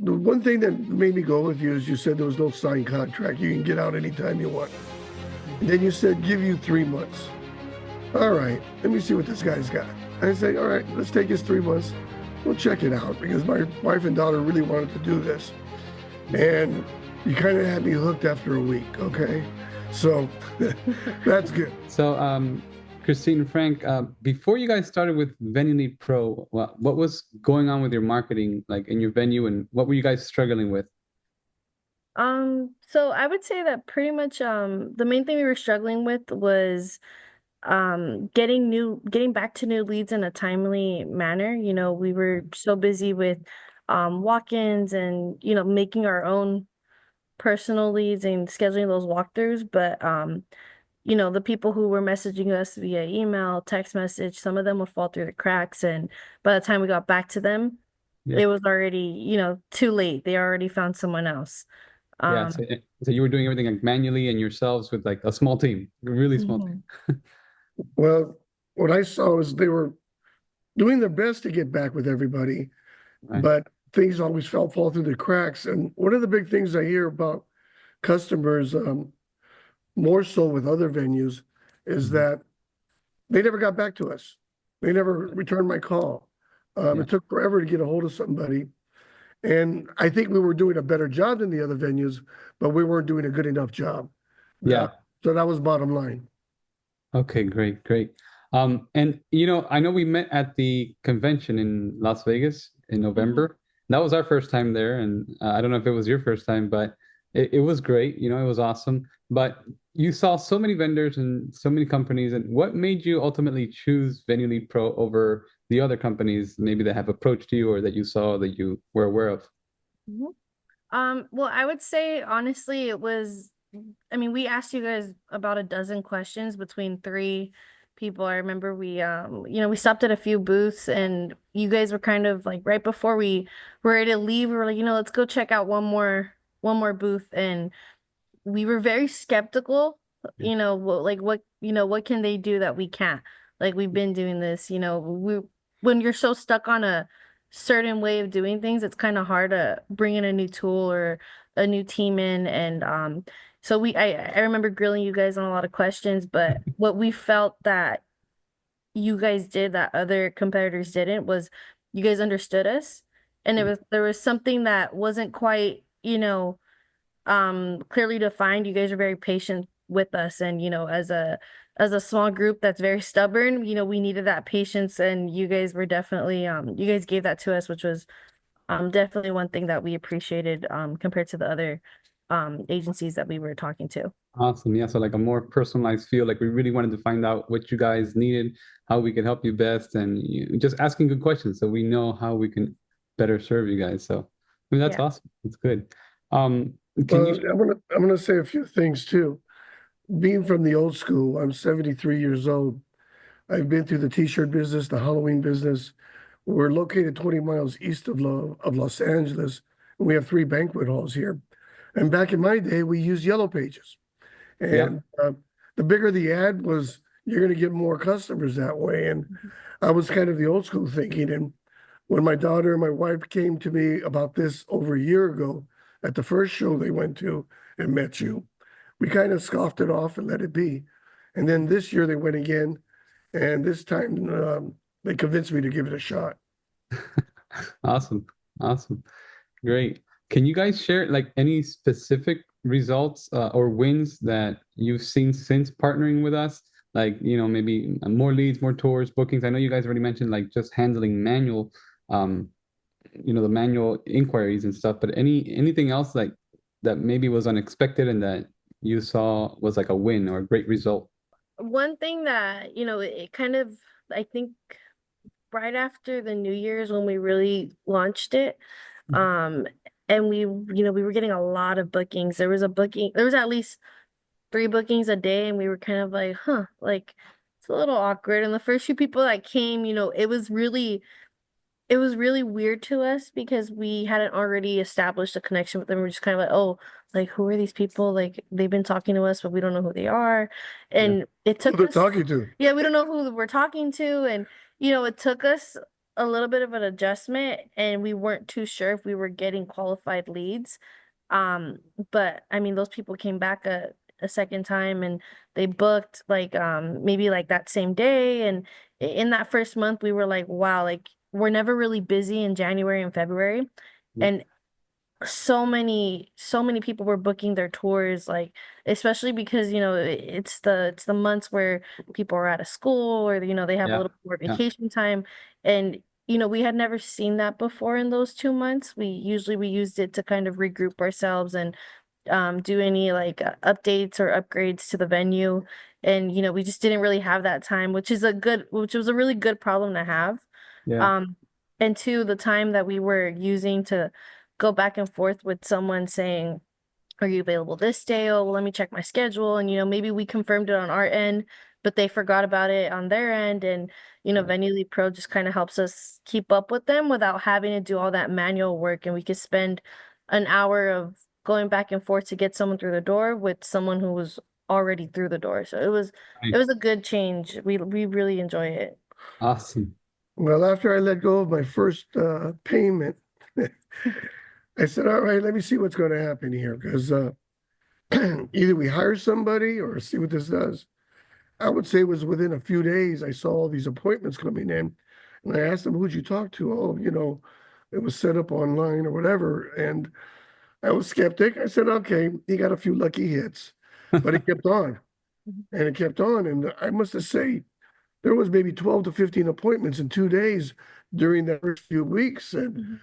the one thing that made me go with you is you said there was no signed contract. You can get out anytime you want. And then you said give you 3 months. All right, let me see what this guy's got. I say, all right, let's take his 3 months. We'll check it out because my wife and daughter really wanted to do this. And you kind of had me hooked after a week, okay? So that's good. So, Christine and Frank, before you guys started with Venue Lead Pro, what was going on with your marketing, like in your venue, and what were you guys struggling with? So I would say that pretty much the main thing we were struggling with was getting back to new leads in a timely manner. You know, we were so busy with walk-ins and, you know, making our own personal leads and scheduling those walkthroughs, but you know, the people who were messaging us via email, text message, some of them would fall through the cracks, and by the time we got back to them, Yeah. it was already, you know, too late. They already found someone else. Yeah. Um, So you were doing everything like manually and yourselves with like a small team, a really small team. mhm. Well, what I saw is they were doing their best to get back with everybody, Right. but things always fall through the cracks. And one of the big things I hear about customers, more so with other venues, is Mhm. that they never got back to us. They never returned my call. Yeah. It took forever to get a hold of somebody. And I think we were doing a better job than the other venues, but we weren't doing a good enough job. Uh, Yeah. so that was bottom line. Okay, great, great. And I know we met at the convention in Las Vegas in Mhm. November. That was our first time there, and I don't know if it was your first time, but it was great. You know, it was awesome. But you saw so many vendors and so many companies, and what made you ultimately choose Venue Lead Pro over the other companies maybe that have approached you or that you saw that you were aware of? Mhm. Well, I would say honestly, it was, I mean, we asked you guys about a dozen questions between three people. I remember we, you know, we stopped at a few booths and you guys were kind of like right before we were ready to leave, we were like, you know, let's go check out one more booth. And we were very skeptical, Yeah. you know, you know, what can they do that we can't? Like we've been doing this, you know, when you're so stuck on a certain way of doing things, it's kind of hard to bring in a new tool or a new team in. And so I remember grilling you guys on a lot of questions, but what we felt that you guys did that other competitors didn't was you guys understood us. And there was something that wasn't quite, you know, clearly defined. You guys are very patient with us, and you know, as a small group that's very stubborn, you know, we needed that patience, and you guys were definitely you guys gave that to us, which was definitely one thing that we appreciated compared to the other agencies that we were talking to. Awesome. Yeah. So like a more personalized feel, like we really wanted to find out what you guys needed, how we could help you best, and just asking good questions so we know how we can better serve you guys. So I mean that's Yeah. awesome. That's good. Um, can you Well, I'm gonna say a few things too. Being from the old school, I'm 73 years old. I've been through the t-shirt business, the Halloween business. We're located 20 miles east of Los Angeles, and we have three banquet halls here. And back in my day, we used yellow pages. yeah. And the bigger the ad was, you're going to get more customers that way. And I was kind of the old school thinking. And when my daughter and my wife came to me about this over a year ago at the first show they went to and met you, we kind of scoffed it off and let it be. And then this year they went again, and this time they convinced me to give it a shot. Awesome. Awesome. Great. Can you guys share like any specific results or wins that you've seen since partnering with us? Like, maybe more leads, more tours, bookings. I know you guys already mentioned like just handling manual, um, the manual inquiries and stuff, but anything else like that maybe was unexpected and that you saw was like a win or a great result? One thing that, you know, it kind of, I think right after the New Year's when we really launched it, Mhm. um, and we were getting a lot of bookings. There was at least three bookings a day, and we were kind of like, huh, like it's a little awkward. And the first few people that came, you know, it was really weird to us because we hadn't already established a connection with them. We're just kind of like, oh, like who are these people? Like they've been talking to us, but we don't know who they are. Yeah. And it Who took they're us, talking to? yeah, we don't know who we're talking to. And, you know, it took us a little bit of an adjustment, and we weren't too sure if we were getting qualified leads. Um, but I mean, those people came back a second time, and they booked like maybe like that same day. And in that first month, we were like, wow, like we're never really busy in January and February. Yeah. And so many people were booking their tours, like especially because it's the months where people are out of school, or they have a Yeah. little more Yeah. vacation time. And we had never seen that before in those 2 months. We used it to kind of regroup ourselves and do any like updates or upgrades to the venue. And we just didn't really have that time, which was a really good problem to have. Yeah. um and two, the time that we were using to go back and forth with someone saying, are you available this day? Oh, well, let me check my schedule. And, maybe we confirmed it on our end, but they forgot about it on their end. And, Right. Venue Lead Pro just kind of helps us keep up with them without having to do all that manual work. And we could spend an hour of going back and forth to get someone through the door with someone who was already through the door. So it Nice. was a good change. We really enjoy it. Awesome. Well, after I let go of my first payment, I said, all right, let me see what's going to happen here, because either we hire somebody or see what this does. I would say it was within a few days, I saw all these appointments coming in, and I asked them, who'd you talk to? Oh, it was set up online or whatever. And I was skeptic. I said, okay, he got a few lucky hits, but it kept on and it kept on. And I must have say, there was maybe 12 to 15 appointments in 2 days during the first few weeks. And Mhm.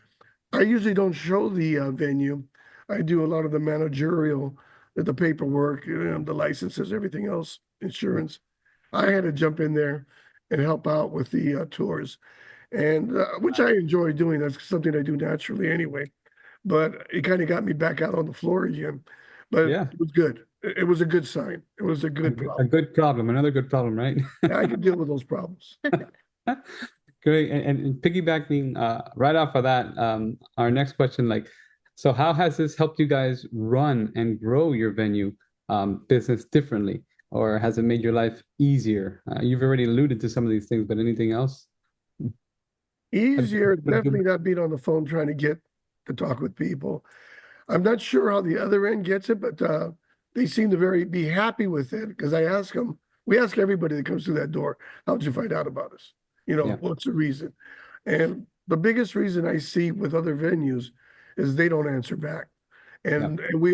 I usually don't show the venue. I do a lot of the managerial, the paperwork, the licenses, everything else, insurance. I had to jump in there and help out with the tours, and which I enjoy doing. That's something I do naturally anyway. But it kind of got me back out on the floor again. But Yeah. it was good. It was a good sign. It was a good A problem. good problem. Another good problem, right? I could deal with those problems. Great. And piggybacking right off of that, our next question, like, so how has this helped you guys run and grow your venue business differently? Or has it made your life easier? You've already alluded to some of these things, but anything else? Easier, definitely not being on the phone trying to get to talk with people. I'm not sure how the other end gets it, but they seem to be happy with it, because we ask everybody that comes through that door, how'd you find out about us? Yeah. What's the reason? And the biggest reason I see with other venues is they don't answer back. And we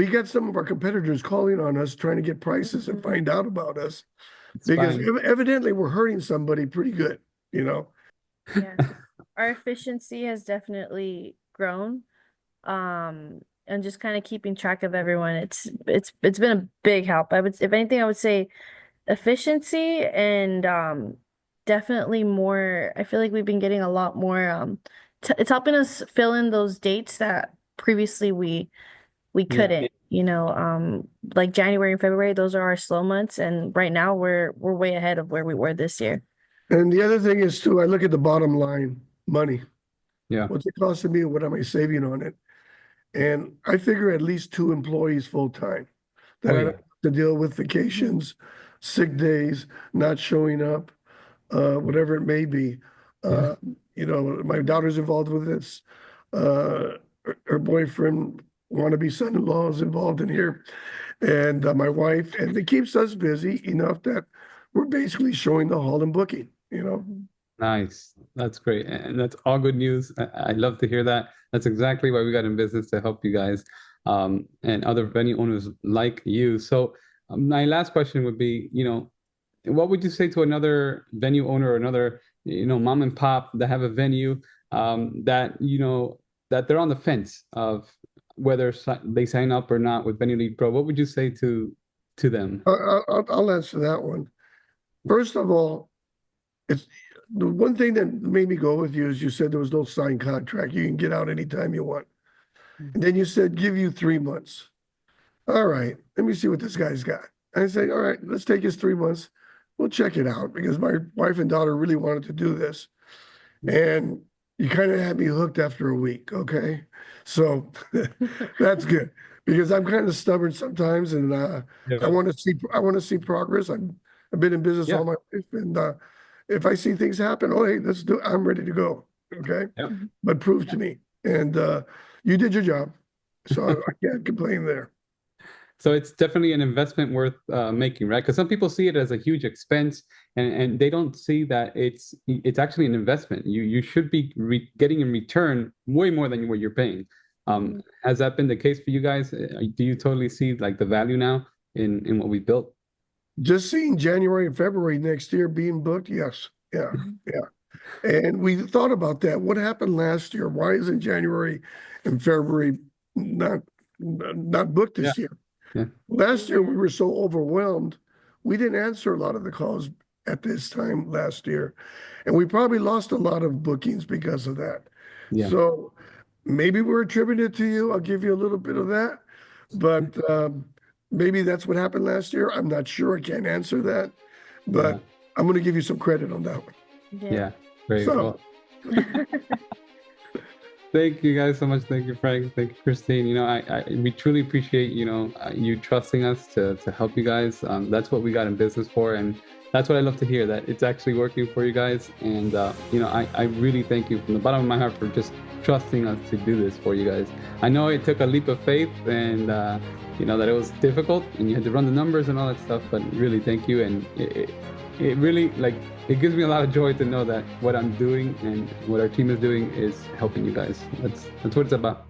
got some of our competitors calling on us, trying to get prices and find out about us, It's because fine. evidently we're hurting somebody pretty good, Yeah. Our efficiency has definitely grown. And just kind of keeping track of everyone. It's been a big help. If anything, I would say efficiency, and definitely more. I feel like we've been getting a lot more. It's helping us fill in those dates that previously we Yeah. couldn't. Like January and February, those are our slow months, and right now we're way ahead of where we were this year. And the other thing is too, I look at the bottom line, money. Yeah. What's it costing me? What am I saving on it? And I figure at least 2 employees full time that Oh, I yeah. don't have to deal with vacations, sick days, not showing up, whatever it may be. Yeah. My daughter's involved with this. Her boyfriend, wannabe son-in-law, is involved in here, and my wife, and it keeps us busy enough that we're basically showing the hall and booking. Nice. That's great. And that's all good news. I love to hear that. That's exactly why we got in business, to help you guys and other venue owners like you. So my last question would be, what would you say to another venue owner or another, mom and pop that have a venue that they're on the fence of whether they sign up or not with Venue Lead Pro? What would you say to them? I'll answer that one. First of all, it's the one thing that made me go with you is you said there was no signed contract. You can get out anytime you want. And then you said, give you 3 months. All right, let me see what this guy's got. I say, all right, let's take his 3 months. We'll check it out, because my wife and daughter really wanted to do this. And you kind of had me hooked after a week. Okay. So that's good, because I'm kind of stubborn sometimes, and I Yeah. want to see progress. I've been in business Yeah. all my life, and if I see things happen, oh, hey, let's do, I'm ready to go. Okay. Yep. But prove to me. And you did your job. So I can't complain there. So it's definitely an investment worth making, right? Because some people see it as a huge expense, and they don't see that it's actually an investment. You should be getting in return way more than what you're paying. Has that been the case for you guys? Do you totally see like the value now in what we built? Just seeing January and February next year being booked, yes. Yeah. Yeah. And we thought about that. What happened last year? Why isn't January and February not booked this year? Yeah. Last year we were so overwhelmed, we didn't answer a lot of the calls at this time last year, and we probably lost a lot of bookings because of that. Yeah. So maybe we're attributed to you. I'll give you a little bit of that, but maybe that's what happened last year. I'm not sure. I can't answer that, but I'm going to give you some credit on that one. Yeah. Great. So, well, thank you guys so much. Thank you, Frank. Thank you, Christine. You know, we truly appreciate, you know, you trusting us to help you guys. That's what we got in business for. And that's what I love to hear, that it's actually working for you guys. And, you know, I really thank you from the bottom of my heart for just trusting us to do this for you guys. I know it took a leap of faith, and, you know, that it was difficult and you had to run the numbers and all that stuff, but really thank you. And it really, like, it gives me a lot of joy to know that what I'm doing and what our team is doing is helping you guys. That's what it's about.